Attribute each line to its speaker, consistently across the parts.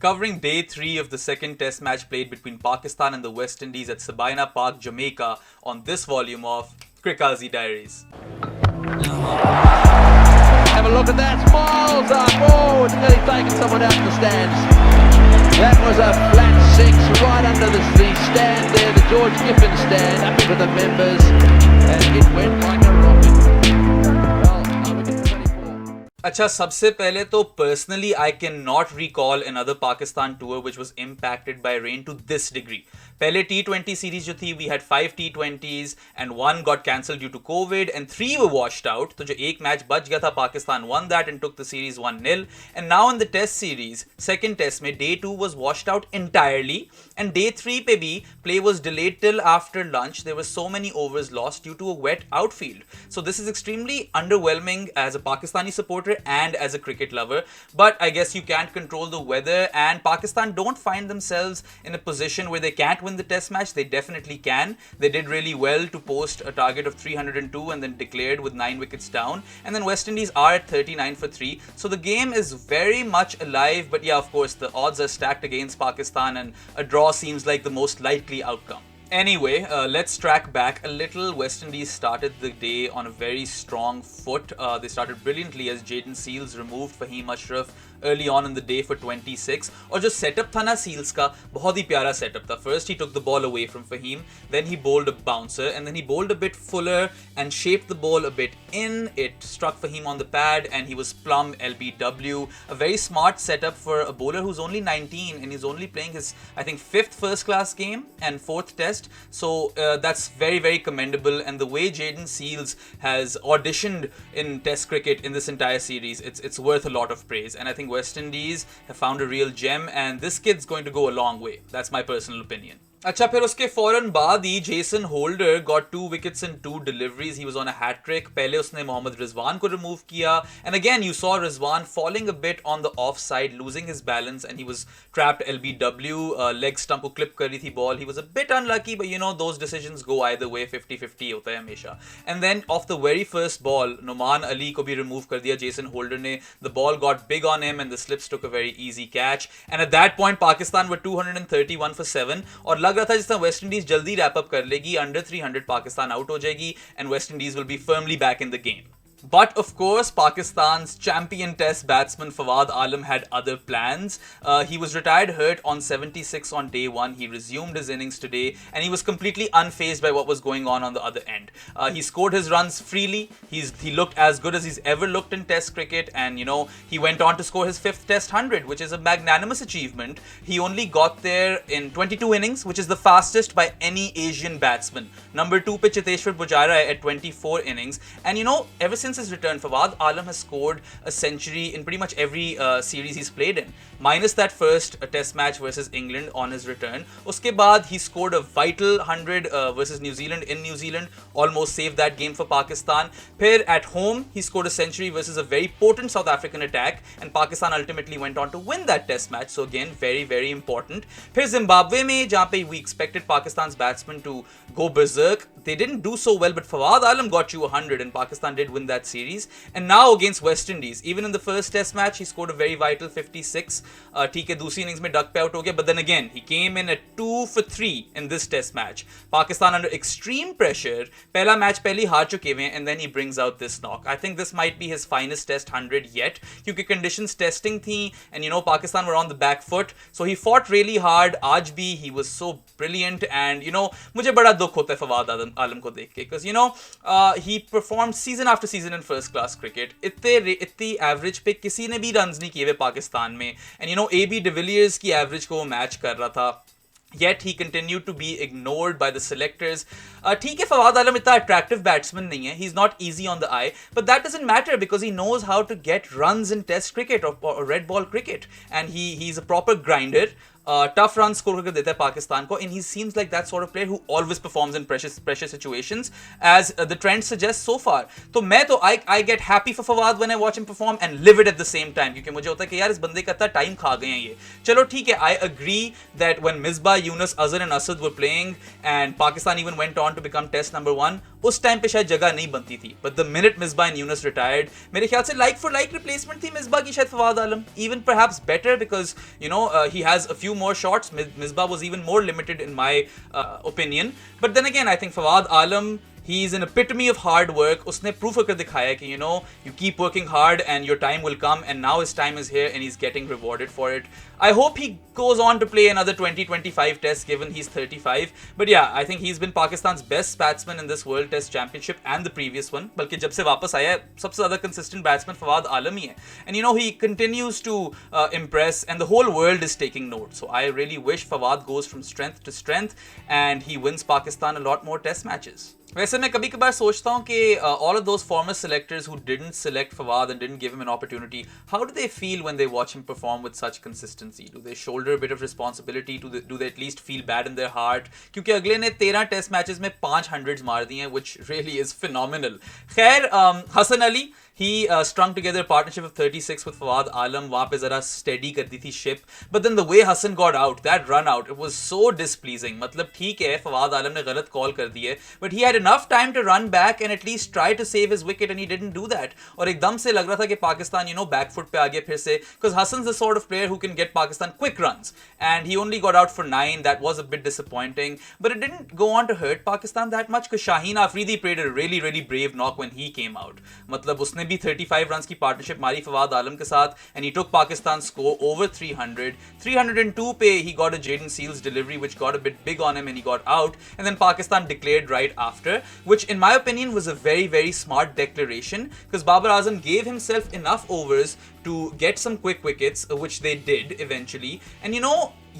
Speaker 1: covering day 3 of the second test match played between Pakistan and the West Indies at Sabina Park, Jamaica, on this volume of CRIQAZI Diaries.
Speaker 2: Have a look at that, Smiles up, oh, it's nearly taken someone out of the stands. That was a flat six right under the stand there, the George Giffen stand, happy with the members, and it went like a rocket.
Speaker 1: अच्छा, सबसे पहले तो personally I cannot recall another Pakistan tour which was impacted by rain to this degree. पहले T20 series जो थी, we had 5 T20s and 1 got cancelled due to COVID and 3 were washed out. तो जो एक मैच बच गया था, Pakistan won that and took the series 1-0. And now in the test series, second test में day 2 was washed out entirely and day 3 पे भी play was delayed till after lunch. There were so many overs lost due to a wet outfield. So this is extremely underwhelming as a Pakistani supporter and as a cricket lover, but I guess you can't control the weather, and Pakistan don't find themselves in a position where they can't win the test match. They definitely can. They did really well to post a target of 302 and then declared with 9 wickets down, and then West Indies are at 39 for 3, so the game is very much alive. But yeah, of course the odds are stacked against Pakistan and a draw seems like the most likely outcome. Anyway, let's track back a little. West Indies started the day on a very strong foot. They started brilliantly as Jayden Seales removed Fahim Ashraf early on in the day for 26. और जो setup था ना Seales का, बहुत ही प्यारा setup था. First he took the ball away from Fahim, then he bowled a bouncer, and then he bowled a bit fuller and shaped the ball a bit in. It struck Fahim on the pad and he was plumb LBW. A very smart setup for a bowler who's only 19 and he's only playing his, I think, 5th first class game and 4th test. So that's very, very commendable, and the way Jayden Seales has auditioned in test cricket in this entire series, it's worth a lot of praise. And I think West Indies have found a real gem, and this kid's going to go a long way. That's my personal opinion. अच्छा, फिर उसके फौरन बाद ही Jason Holder got 2 wickets in 2 deliveries. He was on a hat-trick. पहले उसने मोहम्मद रिजवान को remove किया, and again you saw Rizwan falling a bit on the off side, losing his balance, and he was trapped LBW. Leg stump को clip कर रही थी ball. He was a bit unlucky, but you know those decisions go either way. 50-50 होता है हमेशा. And then of the very first ball Numan Ali को भी remove कर दिया जेसन होल्डर ने. The ball got big on him and the slips took a very easy catch, and at that point Pakistan were 231 for 7 और लग रहा था जिस तरह वेस्ट इंडीज जल्दी रैप अप कर लेगी. अंडर 300 पाकिस्तान आउट हो जाएगी and West Indies will be firmly back in the game. But of course, Pakistan's champion test batsman Fawad Alam had other plans. He was retired hurt on 76 on day 1. He resumed his innings today and he was completely unfazed by what was going on the other end. He scored his runs freely. He looked as good as he's ever looked in test cricket, and you know, he went on to score his 5th test 100, which is a magnanimous achievement. He only got there in 22 innings, which is the fastest by any Asian batsman. Number 2 pe Chiteshwar Pujara at 24 innings, and you know, ever since his return, Fawad Alam has scored a century in pretty much every series he's played in, minus that first test match versus England on his return. Uske baad he scored a vital 100 versus New Zealand in New Zealand, almost saved that game for Pakistan. Phir at home he scored a century versus a very potent South African attack, and Pakistan ultimately went on to win that test match. So again, very, very important. Phir Zimbabwe mein, jahan pe we expected Pakistan's batsmen to go berserk, they didn't do so well, but Fawad Alam got you 100 and Pakistan did win that series. And now against West Indies, even in the first test match, he scored a very vital 56. ठीक है, दूसरी innings में duck पे out हो गया, but then again, he came in at 2 for 3 in this test match. Pakistan under extreme pressure. पहला match पहले हार चुके हुए हैं, and then he brings out this knock. I think this might be his finest test 100 yet, क्योंकि conditions testing थी, and you know, Pakistan were on the back foot, so he fought really hard. आज भी he was so brilliant, and you know, मुझे बड़ा दुख होता है फवाद आलम को देख के, because you know, he performed season after season in first class cricket. इतनी एवरेज पे किसी ने भी रन्स नहीं किए हुए पाकिस्तान में, and you know AB de Villiers की एवरेज को वो मैच कर रहा था. Yet he continued to be ignored by the selectors. ठीक है, फवाद आलम इतना attractive batsman नहीं है. He's not easy on the eye, but that doesn't matter because he knows how to get runs in test cricket or red ball cricket, and he's a proper grinder. Tough runs score करके देता है पाकिस्तान को, and he seems like that sort of player who always performs in pressure situations, as the trend suggests so far. तो मैं तो I get happy for Fawad when I watch him perform and live it at the same time, क्योंकि मुझे होता है कि यार इस बंदे का इतना टाइम खा गए हैं ये. चलो ठीक है, I agree that when Misbah, Yunus, Azhar and Asad were playing and Pakistan even went on to become test number 1, उस टाइम पे शायद जगह नहीं बनती थी. But the minute Misbah and Yunus retired, मेरे ख्याल से like for like replacement थी मिसबा की शायद फवाद आलम. Even perhaps better because he has a few more shots. Misbah was even more limited in my opinion. But then again, I think Fawad Alam, he's an epitome of hard work. उसने proof करके दिखाया कि you keep working hard and your time will come, and now his time is here and he's getting rewarded for it. I hope he goes on to play another 20-25 tests given he's 35. But yeah, I think he's been Pakistan's best batsman in this World Test Championship and the previous one. बल्कि जब से वापस आया सबसे ज़्यादा consistent batsman Fawad Alam ही है. And he continues to impress and the whole world is taking note. So I really wish Fawad goes from strength to strength and he wins Pakistan a lot more test matches. वैसे मैं कभी कभार सोचता हूँ कि all of those former selectors who didn't select Fawad and didn't give him an opportunity, how do they feel when they watch him perform with such consistency? Do they shoulder a bit of responsibility? Do they at least feel bad in their heart? क्योंकि अगले ने 13 test matches में 5 hundreds मार दिए हैं, which really is phenomenal. खैर, Hasan Ali, he strung together a partnership of 36 with Fawad Alam. वहाँ पे ज़रा steady कर दी थी ship. But then the way Hassan got out, that run out, it was so displeasing. मतलब ठीक है, Fawad Alam ने गलत call कर दी है, but he had enough time to run back and at least try to save his wicket and he didn't do that. और एकदम से लग रहा था कि पाकिस्तान back foot पे आ गया फिर से, because Hassan's the sort of player who can get Pakistan quick runs and he only got out for 9. That was a bit disappointing, but it didn't go on to hurt Pakistan that much because Shaheen Afridi played a really really brave knock when he came out. मतलब उसने भी 35 runs की partnership मारी फवाद आलम के साथ and he took Pakistan's score over 300. 302 पे he got a Jaden Seals delivery which got a bit big on him and he got out, and then Pakistan declared right after, which in my opinion was a very very smart declaration because Babar Azam gave himself enough overs to get some quick wickets, which they did eventually. And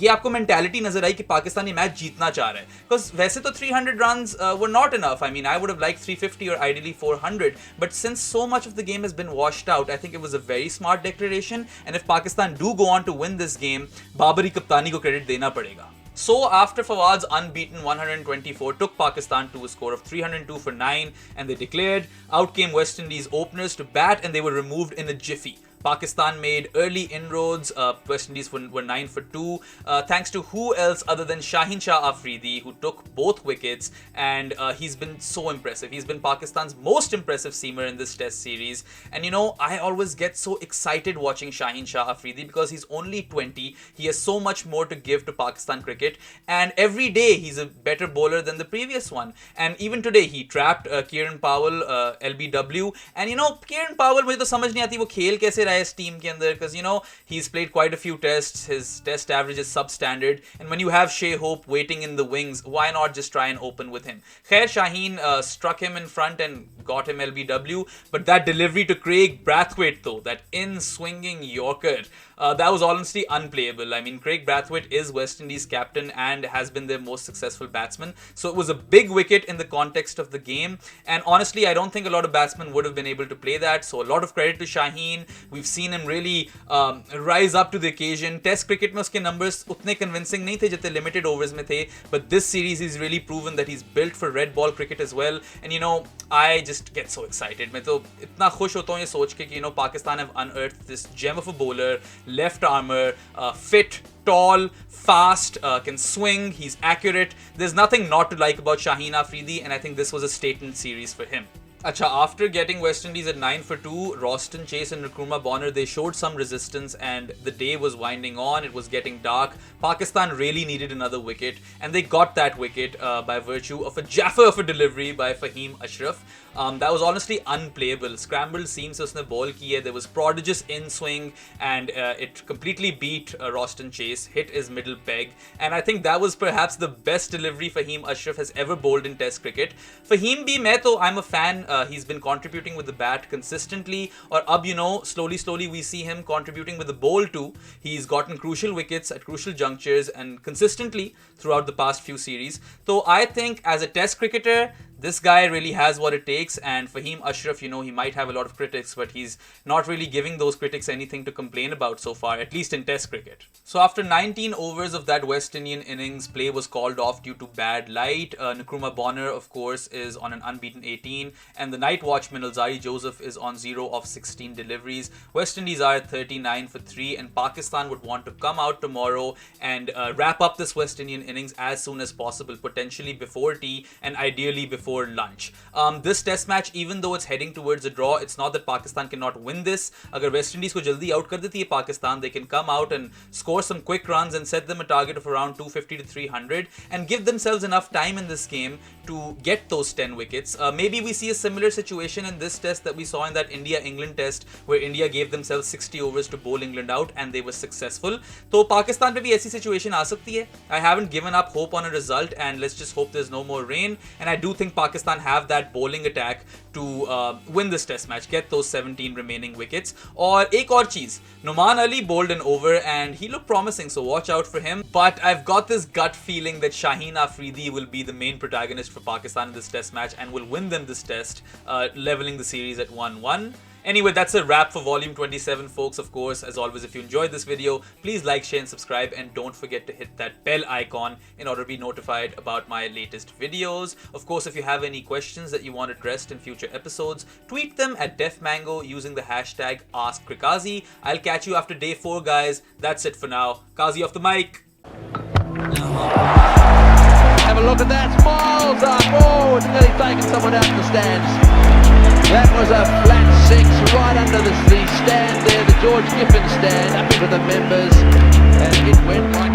Speaker 1: ये आपको mentality नजर आई कि पाकिस्तान ये match जीतना चाह रहा है, because वैसे तो 300 runs were not enough. I mean, I would have liked 350 or ideally 400, but since so much of the game has been washed out, I think it was a very smart declaration, and if Pakistan do go on to win this game, Babari Kaptani को credit देना पड़ेगा. So after Fawad's unbeaten 124 took Pakistan to a score of 302 for 9 and they declared, out came West Indies openers to bat and they were removed in a jiffy. Pakistan made early inroads. West Indies were 9 for 2, thanks to who else other than Shaheen Shah Afridi, who took both wickets, and he's been so impressive. He's been Pakistan's most impressive seamer in this Test series. And I always get so excited watching Shaheen Shah Afridi because he's only 20. He has so much more to give to Pakistan cricket, and every day he's a better bowler than the previous one. And even today he trapped Kieran Powell, LBW, and Kieran Powell, मुझे तो समझ नहीं आती वो खेल कैसे इस team के अंदर, because he's played quite a few tests, his test average is substandard, and when you have Shea Hope waiting in the wings, why not just try and open with him? Khair, Shaheen struck him in front and got him LBW, but that delivery to Craig Brathwaite though, that in-swinging Yorker, that was honestly unplayable. I mean, Craig Brathwaite is West Indies captain and has been their most successful batsman, so it was a big wicket in the context of the game, and honestly I don't think a lot of batsmen would have been able to play that, so a lot of credit to Shaheen. We've seen him really rise up to the occasion. Test cricket में उसके numbers उतने convincing नहीं थे जितने limited overs में थे, but this series he's really proven that he's built for red ball cricket as well, and I just get so excited. मैं तो इतना खुश होता हूँ ये सोच के कि Pakistan have unearthed this gem of a bowler, left armour, fit, tall, fast, can swing, he's accurate. There's nothing not to like about Shaheen Afridi, and I think this was a statement series for him. Acha, after getting West Indies at 9 for 2, Roston Chase and Nkrumah Bonner, they showed some resistance and the day was winding on, it was getting dark. Pakistan really needed another wicket and they got that wicket by virtue of a jaffer of a delivery by Fahim Ashraf. That was honestly unplayable. Scrambled seams usne ball ki hai. There was prodigious in-swing and it completely beat Roston Chase, hit his middle peg, and I think that was perhaps the best delivery Fahim Ashraf has ever bowled in Test cricket. Fahim bhi, I'm a fan. He's been contributing with the bat consistently, or ab slowly we see him contributing with the bowl too. He's gotten crucial wickets at crucial junctures and consistently throughout the past few series. So I think as a Test cricketer, this guy really has what it takes, and Fahim Ashraf, he might have a lot of critics, but he's not really giving those critics anything to complain about so far, at least in Test cricket. So after 19 overs of that West Indian innings, play was called off due to bad light. Nkrumah Bonner, of course, is on an unbeaten 18, and the night watchman Alzari Joseph is on 0 of 16 deliveries. West Indies are at 39 for 3, and Pakistan would want to come out tomorrow and wrap up this West Indian innings as soon as possible, potentially before tea and ideally before before lunch. This test match, even though it's heading towards a draw, it's not that Pakistan cannot win this. Agar West Indies ko jaldi out kar deti hai Pakistan, they can come out and score some quick runs and set them a target of around 250 to 300 and give themselves enough time in this game to get those 10 wickets. Maybe we see a similar situation in this test that we saw in that India-England test where India gave themselves 60 overs to bowl England out and they were successful. So Pakistan pe bhi aisi situation aa sakti hai. I haven't given up hope on a result and let's just hope there's no more rain. And I do think Pakistan have that bowling attack to win this test match, get those 17 remaining wickets. Or ek aur cheez, Numan Ali bowled an over and he looked promising, so watch out for him. But I've got this gut feeling that Shaheen Afridi will be the main protagonist for Pakistan in this test match and will win them this test, leveling the series at 1-1. Anyway, that's a wrap for Volume 27, folks. Of course, as always, if you enjoyed this video, please like, share and subscribe, and don't forget to hit that bell icon in order to be notified about my latest videos. Of course, if you have any questions that you want addressed in future episodes, tweet them at DefMango using the hashtag AskCriqAZI. I'll catch you after day 4, guys. That's it for now. Kazi off the mic.
Speaker 2: Have a look at that. Smiles up. Oh, it's nearly taken someone out of the stands. That was a flat 6 right under the stand there, the George Giffen stand, up into the members, and it went like